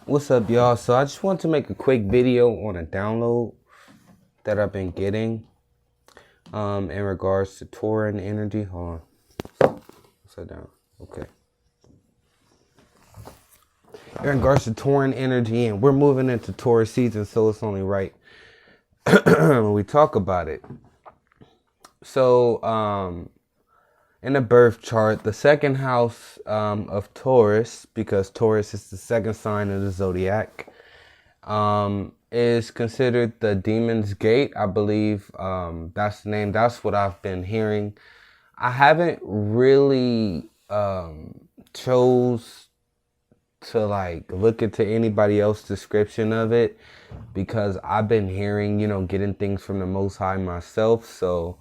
What's up, y'all? So I just want to make a quick video on a download that I've been getting in regards to Taurus energy. Hold on. Upside down. Okay. In regards to Taurus energy, and we're moving into Taurus season, so it's only right when we talk about it. So, in the birth chart, the second house of Taurus, because Taurus is the second sign of the zodiac, is considered the demon's gate. I believe that's the name. That's what I've been hearing. I haven't really chose to look into anybody else's description of it, because I've been hearing, getting things from the Most High myself. So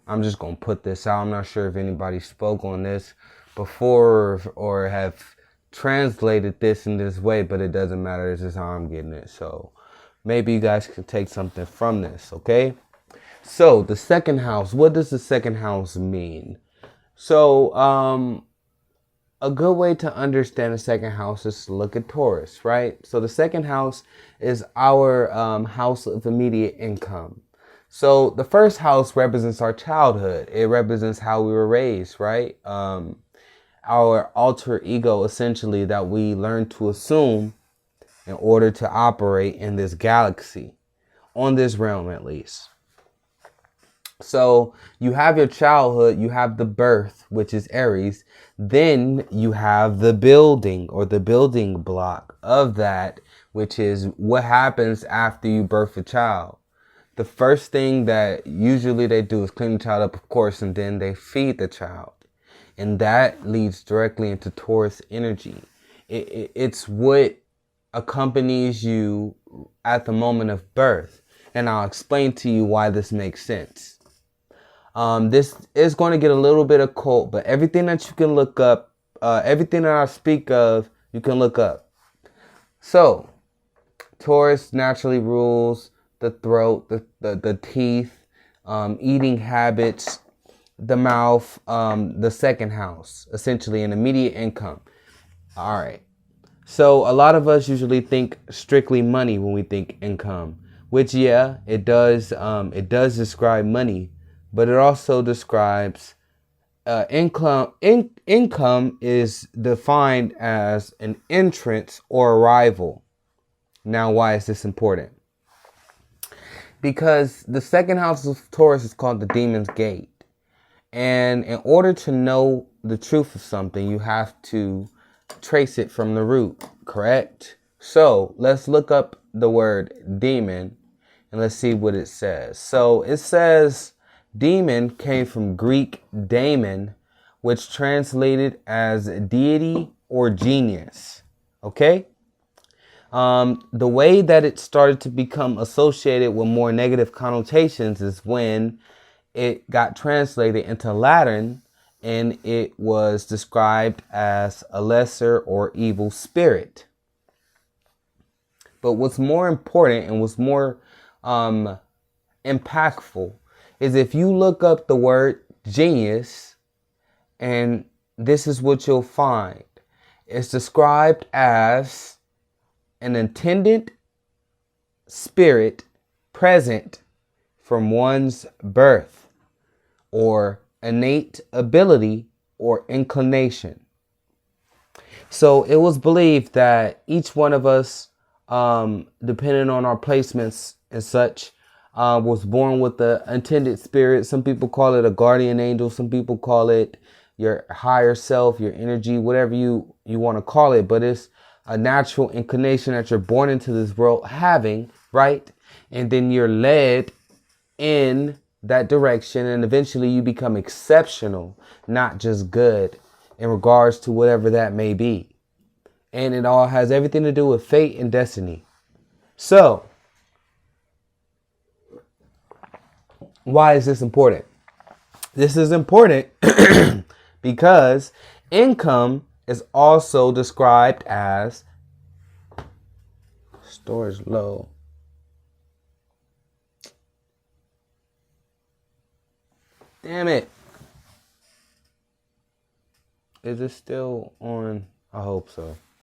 I'm just going to put this out. I'm not sure if anybody spoke on this before or have translated this in this way, but it doesn't matter. This is how I'm getting it. So maybe you guys can take something from this, okay? So the second house, what does the second house mean? So a good way to understand the second house is to look at Taurus, right? So the second house is our house of immediate income. So the first house represents our childhood. It represents how we were raised, right? Our alter ego, essentially, that we learn to assume in order to operate in this galaxy, on this realm at least. So you have your childhood, you have the birth, which is Aries. Then you have the building, or the building block of that, which is what happens after you birth a child. The first thing that usually they do is clean the child up, of course, and then they feed the child. And that leads directly into Taurus energy. It's what accompanies you at the moment of birth. And I'll explain to you why this makes sense. This is going to get a little bit occult, but everything that you can look up, everything that I speak of, you can look up. So, Taurus naturally rules the throat, the teeth, eating habits, the mouth, the second house, essentially an immediate income. All right. So a lot of us usually think strictly money when we think income, which, yeah, it does describe money. But it also describes income. Income is defined as an entrance or arrival. Now, why is this important? Because the second house of Taurus is called the demon's gate. And in order to know the truth of something, you have to trace it from the root, correct? So let's look up the word demon and let's see what it says. So it says demon came from Greek daemon, which translated as deity or genius. Okay? The way that it started to become associated with more negative connotations is when it got translated into Latin and it was described as a lesser or evil spirit. But what's more important and what's more impactful is if you look up the word genius, and this is what you'll find. It's described as an attendant spirit present from one's birth, or innate ability or inclination. So it was believed that each one of us, depending on our placements and such, was born with the attendant spirit. Some people call it a guardian angel. Some people call it your higher self, your energy, whatever you want to call it. But it's a natural inclination that you're born into this world having, right? And then you're led in that direction, and eventually you become exceptional, not just good, in regards to whatever that may be. And it all has everything to do with fate and destiny. So, why is this important? This is important because income is also described as storage low. Damn it. Is it still on? I hope so.